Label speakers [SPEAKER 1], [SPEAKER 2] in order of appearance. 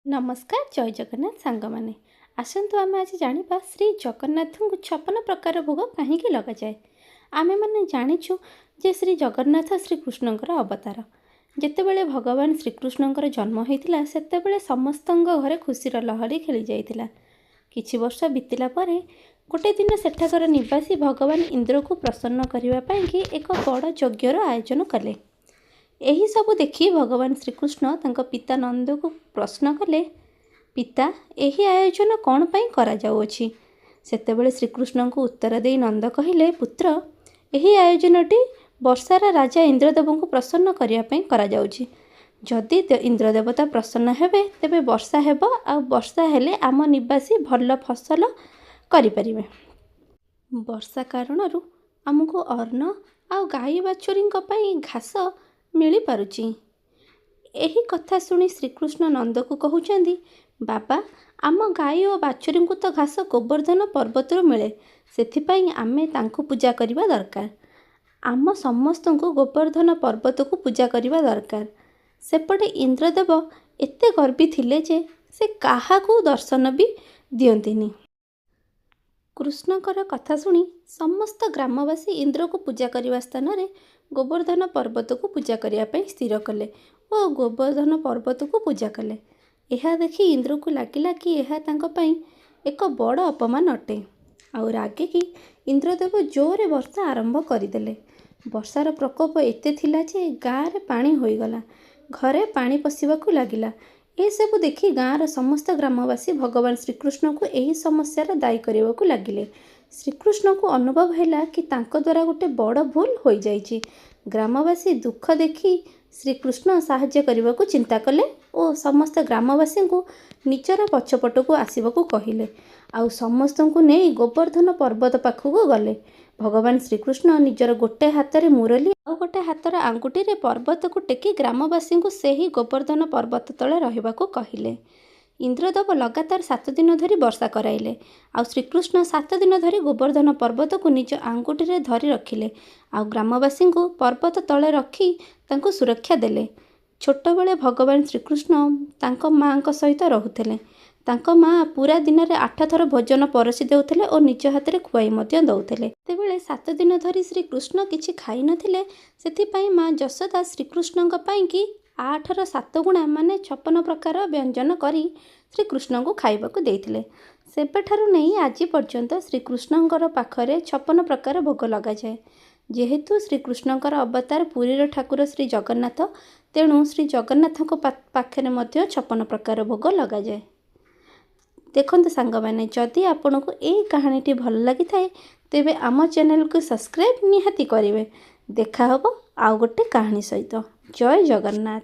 [SPEAKER 1] नमस्कार जय जगन्नाथ सांग मैंने आसतु आम आज जाना श्री जगन्नाथ को 56 प्रकार भोग कहीं लग जाए। आम मैंने जाचु जे श्री जगन्नाथ श्रीकृष्णकर अवतार जितेबले भगवान श्रीकृष्णकर जन्म होता से समस्त घरे खुशीर लहरी खेली जाता। किछि वर्ष बीतला परे गोटे दिन सेठाकर निवासी भगवान इंद्र को प्रसन्न करने एक बड़ यज्ञर आयोजन कले। यही सबू देखी भगवान श्रीकृष्ण तांको पिता नंद को प्रश्न कले, पिता यही आयोजन कौन पाई करा जाउछि? सेतेबेले श्रीकृष्ण को उत्तर दे नंद कहिले, पुत्र यही आयोजनटी वर्षार राजा इंद्रदेव को प्रसन्न करने करा जाउछि। जदि इंद्रदेवता प्रसन्न हेबे तेबे वर्षा हेब आ वर्षा हेले आम निवासी भल फसल करिपरिबे। वर्षा कारणरू आमको अन्न आ गाई बाछुरी घास मिली पारुची। एही कथा सुनी श्रीकृष्ण नंद को कहउचंदी, बाबा आम गाई और बाछुरी को तो घास गोवर्धन पर्वत मिले, सेथिपाई आमे तांको पूजा करबा दरकार। आम समस्त को गोवर्धन पर्वत को पूजा करबा दरकार। सेपटे इंद्रदेव एते गर्वी थिले जे से काहाकू दर्शन भी दियंतिनी। कृष्णकर कथा शुणी समस्त ग्रामवासी इंद्र को पूजा करने स्थान में गोवर्धन पर्वत को पूजा करने स्थिर कले और गोवर्धन पर्वत को पूजा कले। यह देखि इंद्र को लगिला कि यह तांको पई एक बड़ अपमान अटे। आउ रागे कि इंद्रदेव जोरे वर्षा आरंभ करदेले। वर्षार प्रकोप एते थिला जे गाँव में पानी होईगला, घरे पानी पशिबाकू लागिला। ये सब देखि गाँवर समस्त ग्रामवासी भगवान श्रीकृष्ण को यही समस्यार दायी करने लगिले। श्रीकृष्ण को अनुभव है कि तांको द्वारा गोटे बड़ भूल हो जाइए। ग्रामवासी दुख देखि श्रीकृष्ण साहाय्य करने को चिंता कले और समस्त ग्रामवासी को निजर पछपट को आसवाक कहले। आउ समस्त को नहीं गोवर्धन पर्वत पाखक गले। भगवान श्रीकृष्ण निजर गोटे हाथ में मुरली और गोटे हाथर आंगुठी रे पर्वत को टेकी ग्रामवासी को सही गोवर्धन पर्वत तले रहिबाकू कहिले। इंद्रदेव लगातार 7 दिन धरी वर्षा कराइले। आउ श्रीकृष्ण 7 दिन धरी गोवर्धन पर्वत को निज आंगुठी रे धरी रखिले। आउ ग्रामवासी को पर्वत तले रखी तांको सुरक्षा देले। छोट बेले भगवान श्रीकृष्ण तांको माँ सहित रोते। तांको माँ पूरा दिन में 8 थर भोजन परसी देउथिले और निज हाथ में खुआई दौले। तेबेले 7 दिन धरी श्रीकृष्ण किछि खाई नथिले, सेथिपाई माँ यशोदा श्रीकृष्ण कि 8 र 7 गुणा माने 56 प्रकार व्यंजन करी श्रीकृष्ण को खाइबाकू देइथिले। सेबेठारु नहीं आज पर्यंत श्रीकृष्णकर पाखरे 56 प्रकार भोग लगा जाए। जेहेतु श्रीकृष्णकर अवतार पुरीर ठाकुर श्री जगन्नाथ, तेणु श्री जगन्नाथ पाखरे मध्य 56 प्रकार भोग लगा जाए। देखते सांग मैंने जदि आपन को यही कहानीटी भल लगी थाए तेबे आम चैनल को सब्सक्राइब निहाती करेंगे। देखा हबो आउ गोटे कहानी सहित। जय जगन्नाथ।